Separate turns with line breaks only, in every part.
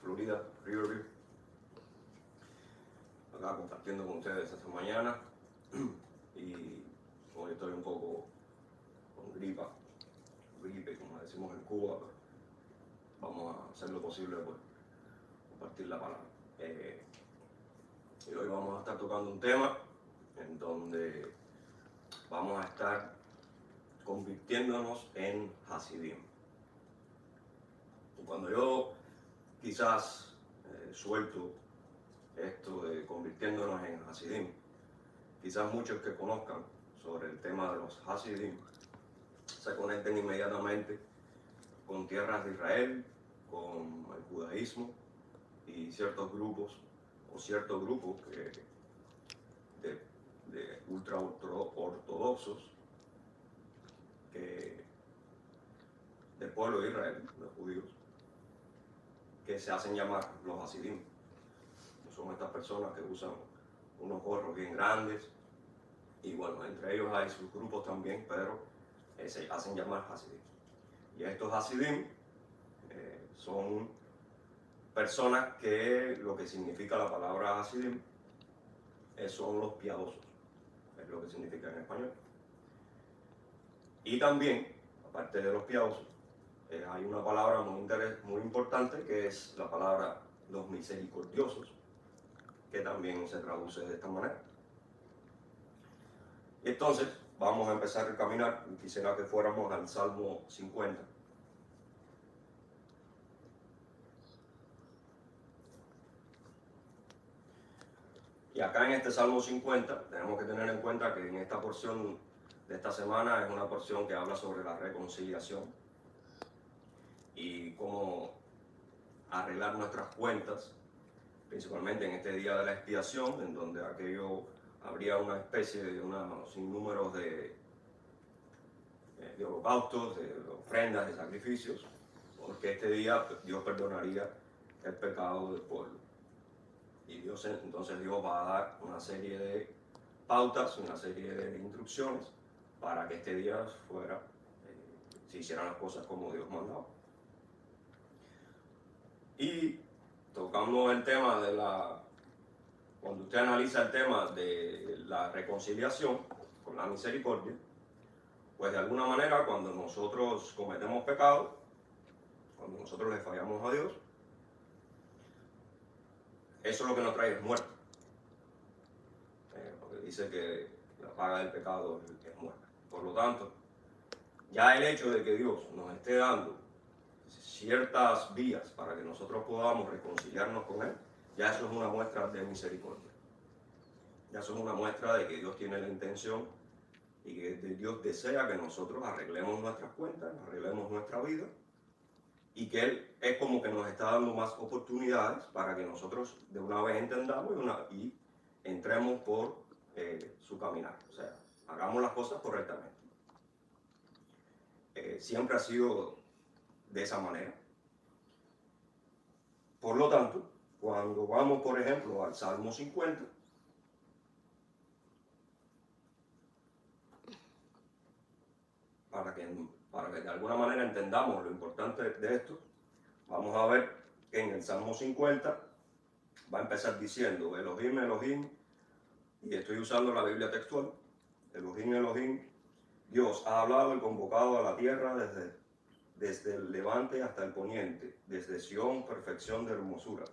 Florida, Riverview. Acá compartiendo con ustedes esta mañana. Y hoy estoy un poco con gripe, como decimos en Cuba, pero vamos a hacer lo posible por compartir la palabra. Y hoy vamos a estar tocando un tema en donde vamos a estar convirtiéndonos en Hasidim. Y cuando yo quizás suelto esto de convirtiéndonos en Hasidim, quizás muchos que conozcan sobre el tema de los Hasidim se conecten inmediatamente con tierras de Israel, con el judaísmo y ciertos grupos de ultra ortodoxos del pueblo de Israel, los judíos, que se hacen llamar los Hasidim. Son estas personas que usan unos gorros bien grandes y bueno, entre ellos hay sus grupos también, pero se hacen llamar Hasidim. Y estos Hasidim son personas que lo que significa la palabra Hasidim son los piadosos, es lo que significa en español. Y también, aparte de los piadosos, hay una palabra muy importante que es la palabra los misericordiosos, que también se traduce de esta manera. Entonces, vamos a empezar a caminar. Quisiera que fuéramos al Salmo 50. Y acá en este Salmo 50 tenemos que tener en cuenta que en esta porción de esta semana es una porción que habla sobre la reconciliación y cómo arreglar nuestras cuentas, principalmente en este día de la expiación, en donde habría una especie de unos sinnúmeros de holocaustos, de ofrendas, de sacrificios, porque este día Dios perdonaría el pecado del pueblo. Y entonces Dios va a dar una serie de pautas, una serie de instrucciones para que este día se hicieran las cosas como Dios mandaba. Y tocamos el tema cuando usted analiza el tema de la reconciliación con la misericordia, pues de alguna manera cuando nosotros cometemos pecado, cuando nosotros le fallamos a Dios, eso es lo que nos trae es muerte. Porque dice que la paga del pecado es muerte. Por lo tanto, ya el hecho de que Dios nos esté dando ciertas vías para que nosotros podamos reconciliarnos con Él, ya eso es una muestra de misericordia. Ya eso es una muestra de que Dios tiene la intención y que Dios desea que nosotros arreglemos nuestras cuentas, arreglemos nuestra vida, y que Él es como que nos está dando más oportunidades para que nosotros de una vez entendamos y entremos por su caminar. O sea, hagamos las cosas correctamente. Siempre ha sido de esa manera. Por lo tanto, cuando vamos, por ejemplo, al Salmo 50, para que de alguna manera entendamos lo importante de esto, vamos a ver que en el Salmo 50 va a empezar diciendo Elohim, Elohim, y estoy usando la Biblia textual, Elohim, Elohim, Dios ha hablado y convocado a la tierra desde el levante hasta el poniente, desde Sión, perfección de hermosura.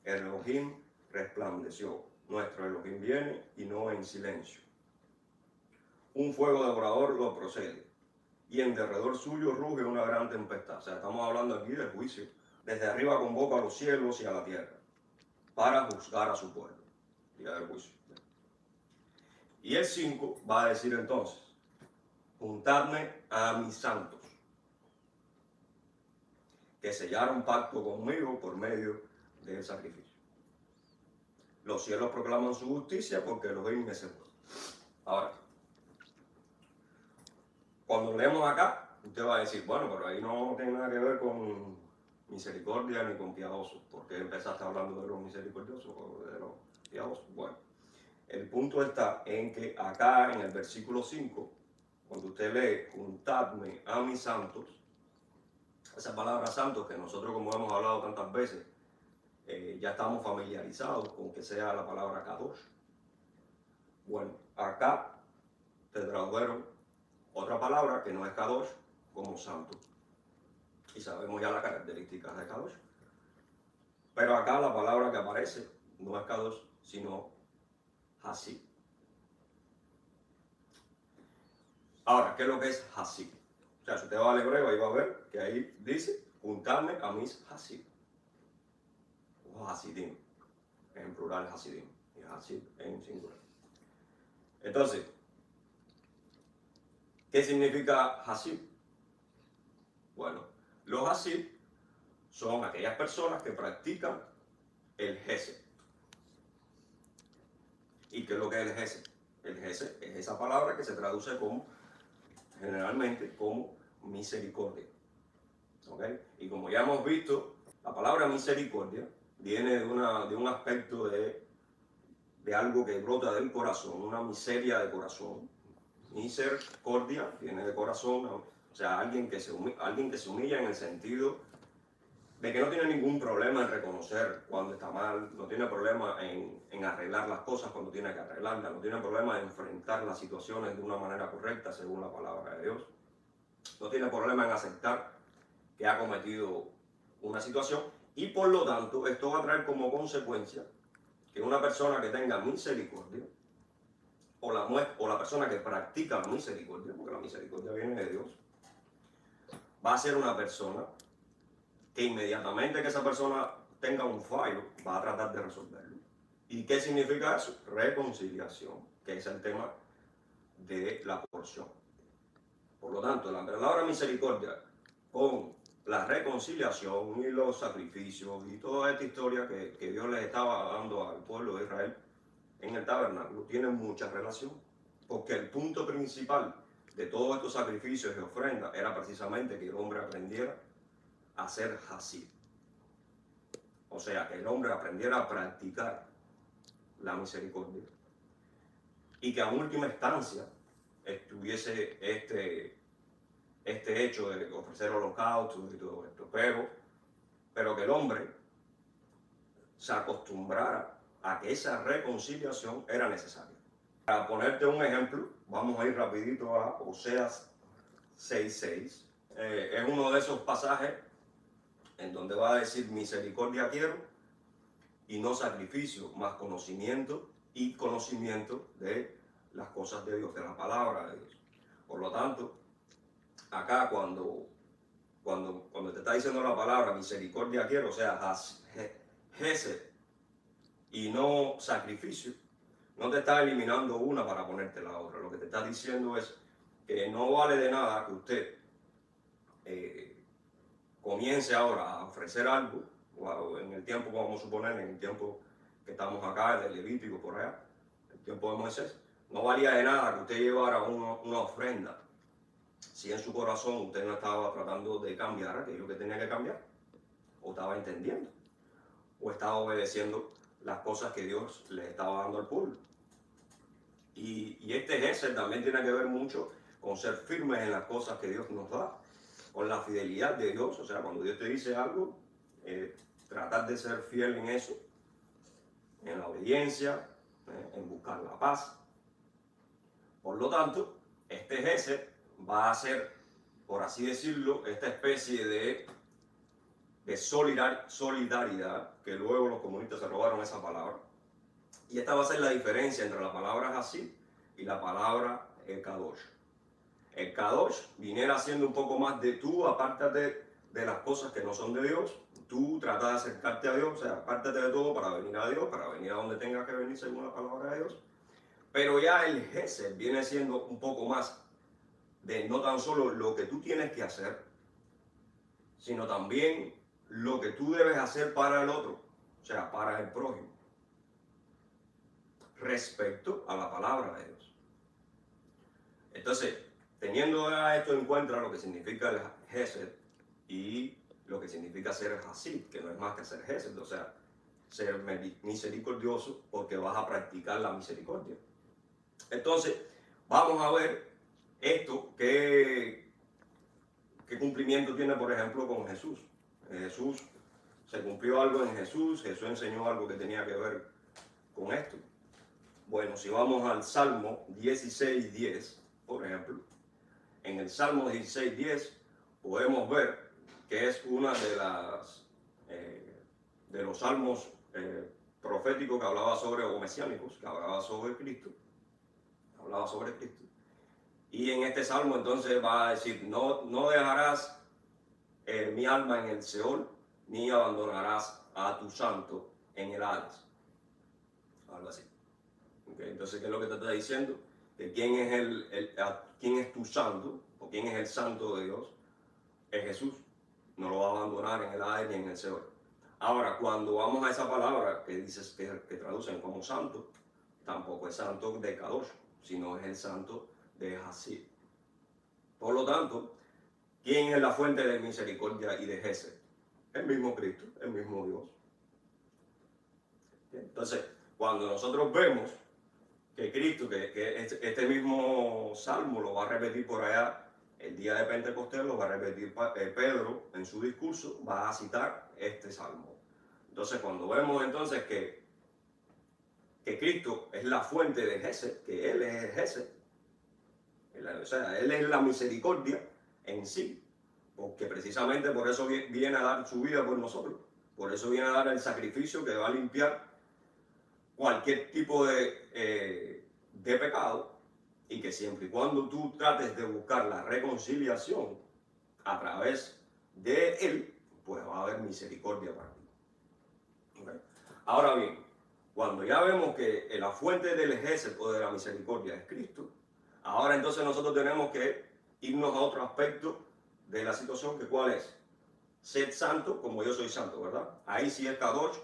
Elohim resplandeció, nuestro Elohim viene y no en silencio. Un fuego devorador lo procede, y en derredor suyo ruge una gran tempestad. O sea, estamos hablando aquí del juicio. Desde arriba convoca a los cielos y a la tierra para juzgar a su pueblo. Día del juicio. Y el 5 va a decir entonces, juntadme a mis santos, que sellaron pacto conmigo por medio del sacrificio. Los cielos proclaman su justicia porque Elohim es el pueblo. Ahora, cuando leemos acá, usted va a decir, bueno, pero ahí no tiene nada que ver con misericordia ni con piadosos. ¿Por qué empezaste hablando de los misericordiosos o de los piadosos? Bueno, el punto está en que acá en el versículo 5, cuando usted lee, juntadme a mis santos, esa palabra santos que nosotros como hemos hablado tantas veces, ya estamos familiarizados con que sea la palabra Kadosh. Bueno, acá te tradujeron otra palabra que no es Kadosh como santo. Y sabemos ya las características de Kadosh. Pero acá la palabra que aparece no es Kadosh, sino Hasib. Ahora, ¿qué es lo que es Hasib? O sea, si usted va al hebreo, ahí va a ver que ahí dice, juntadme a mis Hasib. O Hasidim, en plural Hasidim, y Hasib en singular. Entonces, ¿qué significa Hasib? Bueno, los Hasib son aquellas personas que practican el Gesed. ¿Y qué es lo que es el Gesed? El Gesed es esa palabra que se traduce como, generalmente, como misericordia. ¿Okay? Y como ya hemos visto, la palabra misericordia viene de un aspecto de algo que brota del corazón, una miseria de corazón. Misericordia viene de corazón, o sea, alguien que se humilla en el sentido de que no tiene ningún problema en reconocer cuando está mal, no tiene problema en arreglar las cosas cuando tiene que arreglarlas, no tiene problema en enfrentar las situaciones de una manera correcta según la palabra de Dios, no tiene problema en aceptar que ha cometido una situación y por lo tanto esto va a traer como consecuencia que una persona que tenga misericordia o la persona que practica la misericordia, porque la misericordia viene de Dios, va a ser una persona que inmediatamente que esa persona tenga un fallo, va a tratar de resolverlo. ¿Y qué significa eso? Reconciliación, que es el tema de la porción. Por lo tanto, la palabra misericordia con la reconciliación y los sacrificios y toda esta historia que Dios les estaba dando al pueblo de Israel en el tabernáculo tiene mucha relación, porque el punto principal de todos estos sacrificios y ofrendas era precisamente que el hombre aprendiera a ser hasib. O sea, que el hombre aprendiera a practicar la misericordia y que a última instancia estuviese este hecho de ofrecer holocaustos y todo esto, pero que el hombre se acostumbrara a que esa reconciliación era necesaria. Para ponerte un ejemplo, vamos a ir rapidito a Oseas 6:6. Es uno de esos pasajes en donde va a decir misericordia quiero y no sacrificio, más conocimiento y conocimiento de las cosas de Dios, de la palabra de Dios. Por lo tanto, acá cuando te está diciendo la palabra misericordia quiero, o sea, gesed y no sacrificio, no te está eliminando una para ponerte la otra. Lo que te está diciendo es que no vale de nada que usted comience ahora a ofrecer algo, o en el tiempo, vamos a suponer, en el tiempo que estamos acá, de Levítico por allá, el tiempo de Moisés, no valía de nada que usted llevara una ofrenda si en su corazón usted no estaba tratando de cambiar aquello que tenía que cambiar, o estaba entendiendo, o estaba obedeciendo las cosas que Dios le estaba dando al pueblo. Y este gesed también tiene que ver mucho con ser firmes en las cosas que Dios nos da, con la fidelidad de Dios. O sea, cuando Dios te dice algo, tratar de ser fiel en eso, en la obediencia, en buscar la paz. Por lo tanto, este gesed va a ser, por así decirlo, esta especie de solidaridad, que luego los comunistas se robaron esa palabra. Y esta va a ser la diferencia entre la palabra Hasib y la palabra Kadosh. El Kadosh viniera siendo un poco más de tú, apártate de las cosas que no son de Dios, tú tratas de acercarte a Dios, o sea, apártate de todo para venir a Dios, para venir a donde tengas que venir según la palabra de Dios. Pero ya el Gesed viene siendo un poco más de no tan solo lo que tú tienes que hacer, sino también lo que tú debes hacer para el otro, o sea, para el prójimo, respecto a la palabra de Dios. Entonces, teniendo esto en cuenta, lo que significa el Gesed y lo que significa ser Hasib, que no es más que ser Gesed, o sea, ser misericordioso porque vas a practicar la misericordia. Entonces, vamos a ver esto, qué cumplimiento tiene, por ejemplo, con Jesús. Jesús Se cumplió algo en Jesús, Jesús enseñó algo que tenía que ver con esto. Bueno, si vamos al Salmo 16:10, por ejemplo, en el Salmo 16:10 podemos ver que es una de los salmos proféticos que hablaba sobre, o mesiánicos, que hablaba sobre Cristo. Hablaba sobre Cristo. Y en este salmo entonces va a decir, no dejarás mi alma en el Seol, ni abandonarás a tu santo en el Hades. Algo así. Okay, entonces, ¿qué es lo que te está diciendo? Que quién es tu santo, o quién es el santo de Dios, es Jesús. No lo va a abandonar en el Hades ni en el Seol. Ahora, cuando vamos a esa palabra que dices que traducen como santo, tampoco es santo de Kadosh, sino es el santo de Hasir. Por lo tanto, ¿quién es la fuente de misericordia y de Gesed? El mismo Cristo, el mismo Dios. Entonces, cuando nosotros vemos que Cristo, que este mismo salmo lo va a repetir por allá el día de Pentecostés, lo va a repetir Pedro en su discurso, va a citar este salmo. Entonces, cuando vemos entonces que Cristo es la fuente de Gesed, que Él es el Gesed, o sea, Él es la misericordia en sí, porque precisamente por eso viene a dar su vida por nosotros, por eso viene a dar el sacrificio que va a limpiar cualquier tipo de pecado, y que siempre y cuando tú trates de buscar la reconciliación a través de Él, pues va a haber misericordia para ti. ¿Okay? Ahora bien, cuando ya vemos que la fuente del Gesed o de la misericordia es Cristo, ahora entonces nosotros tenemos que irnos a otro aspecto de la situación, que ¿cuál es? Sed santo como yo soy santo, ¿verdad? Ahí sí es Kadosh,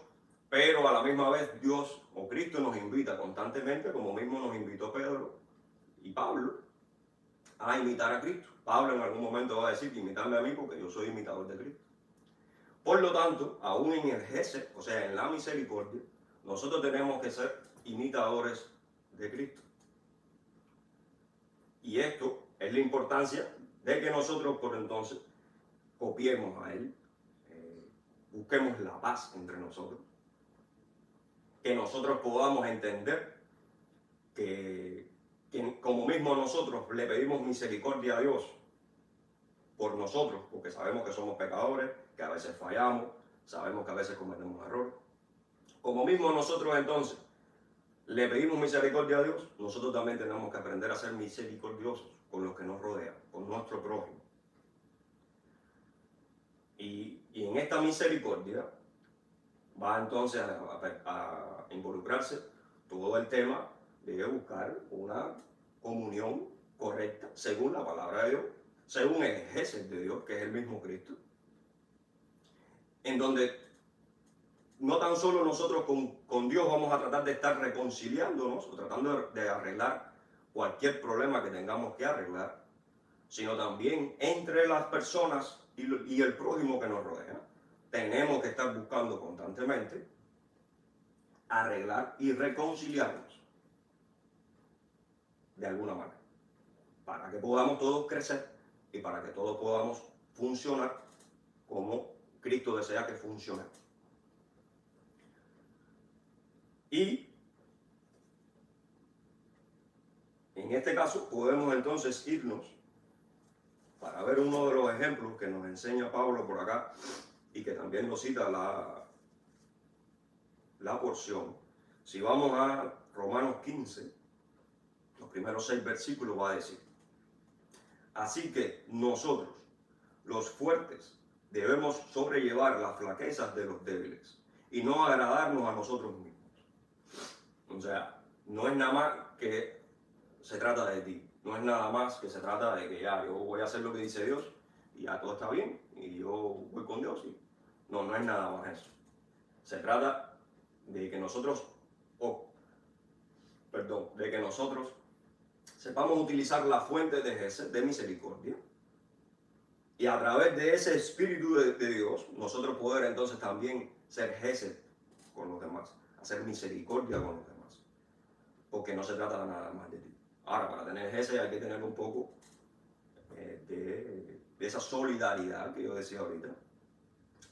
pero a la misma vez Dios o Cristo nos invita constantemente, como mismo nos invitó Pedro y Pablo, a imitar a Cristo. Pablo en algún momento va a decir que imitarme a mí porque yo soy imitador de Cristo. Por lo tanto, aún en el Gesed, o sea, en la misericordia, nosotros tenemos que ser imitadores de Cristo. Y esto es la importancia de que nosotros por entonces copiemos a Él, busquemos la paz entre nosotros, que nosotros podamos entender que como mismo nosotros le pedimos misericordia a Dios por nosotros, porque sabemos que somos pecadores, que a veces fallamos, sabemos que a veces cometemos errores. Como mismo nosotros entonces le pedimos misericordia a Dios, nosotros también tenemos que aprender a ser misericordiosos con los que nos rodean, con nuestro prójimo. Y en esta misericordia va entonces a involucrarse todo el tema de buscar una comunión correcta según la palabra de Dios, según el Gesed de Dios, que es el mismo Cristo, en donde no tan solo nosotros con Dios vamos a tratar de estar reconciliándonos o tratando de arreglar cualquier problema que tengamos que arreglar, sino también entre las personas y el prójimo que nos rodea. Tenemos que estar buscando constantemente arreglar y reconciliarnos de alguna manera, para que podamos todos crecer y para que todos podamos funcionar como Cristo desea que funcionemos. Y en este caso podemos entonces irnos para ver uno de los ejemplos que nos enseña Pablo por acá y que también lo cita la porción. Si vamos a Romanos 15, los primeros 6 versículos va a decir: así que nosotros, los fuertes, debemos sobrellevar las flaquezas de los débiles y no agradarnos a nosotros mismos. O sea, no es nada más que se trata de ti, no es nada más que se trata de que ya yo voy a hacer lo que dice Dios y ya todo está bien y yo voy con Dios. No es nada más eso. Se trata de que nosotros, de que nosotros sepamos utilizar la fuente de misericordia y a través de ese Espíritu de Dios nosotros poder entonces también ser Gesed con los demás, hacer misericordia con los demás, porque no se trata nada más de ti. Ahora, para tener Gesed hay que tener un poco de esa solidaridad que yo decía ahorita,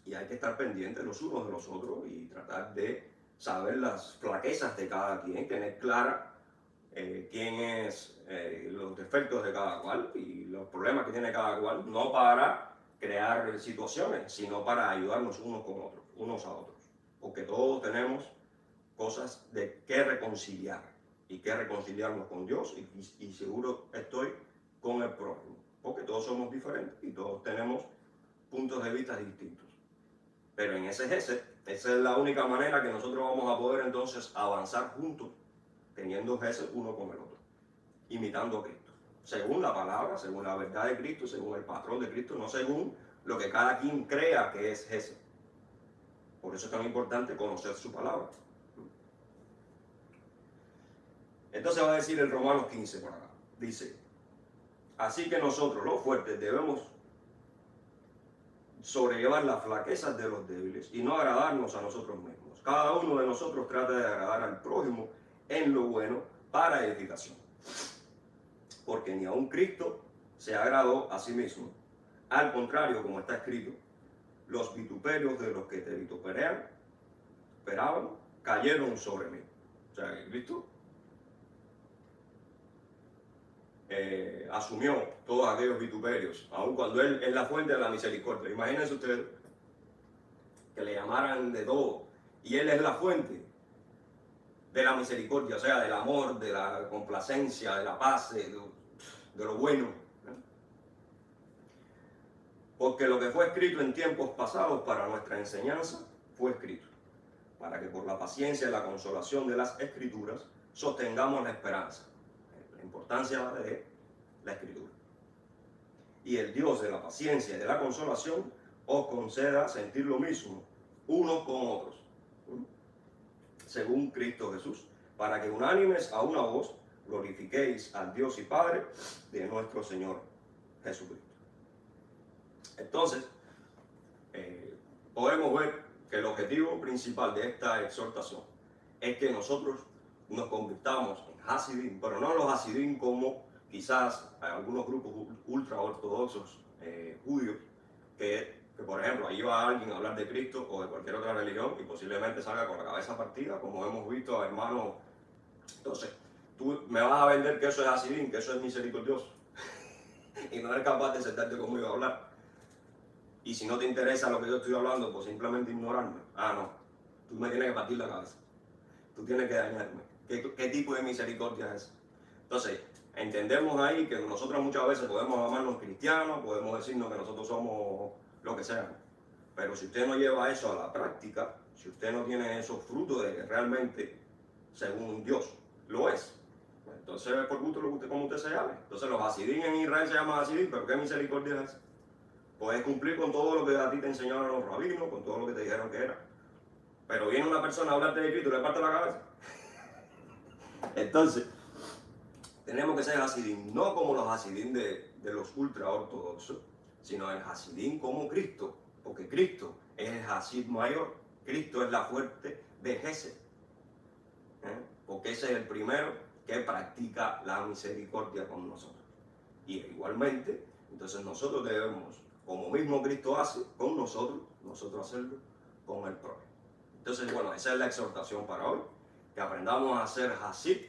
Y hay que estar pendientes los unos de los otros y tratar de saber las flaquezas de cada quien, tener clara quién es los defectos de cada cual y los problemas que tiene cada cual, no para crear situaciones, sino para ayudarnos unos con otros, unos a otros. Porque todos tenemos cosas de qué reconciliar y qué reconciliarnos con Dios y seguro estoy con el prójimo, porque todos somos diferentes y todos tenemos puntos de vista distintos. Pero en ese gesed, esa es la única manera que nosotros vamos a poder entonces avanzar juntos, teniendo gesed uno con el otro, imitando a Cristo, según la palabra, según la verdad de Cristo, según el patrón de Cristo, no según lo que cada quien crea que es gesed. Por eso es tan importante conocer su palabra. Entonces va a decir el Romanos 15 por acá. Dice, así que nosotros los fuertes debemos sobrellevar las flaquezas de los débiles y no agradarnos a nosotros mismos. Cada uno de nosotros trata de agradar al prójimo en lo bueno para edificación. Porque ni aun Cristo se agradó a sí mismo. Al contrario, como está escrito, los vituperios de los que te vituperaban cayeron sobre mí. O sea, Cristo asumió todos aquellos vituperios, aun cuando Él es la fuente de la misericordia. Imagínense ustedes que le llamaran de todo, y Él es la fuente de la misericordia, o sea, del amor, de la complacencia, de la paz, de lo bueno. Porque lo que fue escrito en tiempos pasados para nuestra enseñanza fue escrito, para que por la paciencia y la consolación de las Escrituras sostengamos la esperanza. La importancia de la Escritura. Y el Dios de la paciencia y de la consolación os conceda sentir lo mismo unos con otros, según Cristo Jesús, para que unánimes a una voz glorifiquéis al Dios y Padre de nuestro Señor Jesucristo. Entonces, podemos ver que el objetivo principal de esta exhortación es que nosotros nos convirtamos en Hasidim, pero no los Hasidim como quizás algunos grupos ultra ortodoxos judíos, que por ejemplo ahí va alguien a hablar de Cristo o de cualquier otra religión y posiblemente salga con la cabeza partida, como hemos visto a hermanos. Entonces, tú me vas a vender que eso es Hasidim, que eso es misericordioso, y no eres capaz de sentarte conmigo a hablar. Y si no te interesa lo que yo estoy hablando, pues simplemente ignorarme. Ah, no, tú me tienes que partir la cabeza. Tú tienes que dañarme. ¿Qué tipo de misericordia es esa? Entonces, entendemos ahí que nosotros muchas veces podemos llamarnos cristianos, podemos decirnos que nosotros somos lo que sea. Pero si usted no lleva eso a la práctica, si usted no tiene esos frutos de que realmente, según Dios, lo es, entonces es por gusto como usted se llame. Entonces los Hasidim en Israel se llaman Hasidim, pero ¿qué misericordia es esa? Puedes cumplir con todo lo que a ti te enseñaron los rabinos, con todo lo que te dijeron que era. Pero viene una persona a hablarte de Cristo y le parte la cabeza. Entonces, tenemos que ser Hasidim, no como los Hasidim de los ultra ortodoxos, sino el Hasidim como Cristo, porque Cristo es el Hasid mayor, Cristo es la fuerte de Gesed, porque ese es el primero que practica la misericordia con nosotros. Y igualmente, entonces nosotros debemos, como mismo Cristo hace con nosotros hacerlo con el prójimo. Entonces, bueno, esa es la exhortación para hoy, que aprendamos a ser Hasid,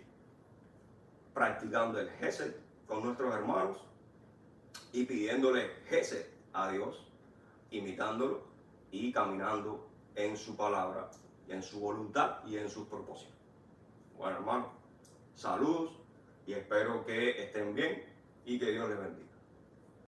practicando el Gesed con nuestros hermanos y pidiéndole Gesed a Dios, imitándolo y caminando en su palabra, en su voluntad y en sus propósitos. Bueno, hermanos, saludos y espero que estén bien y que Dios les bendiga.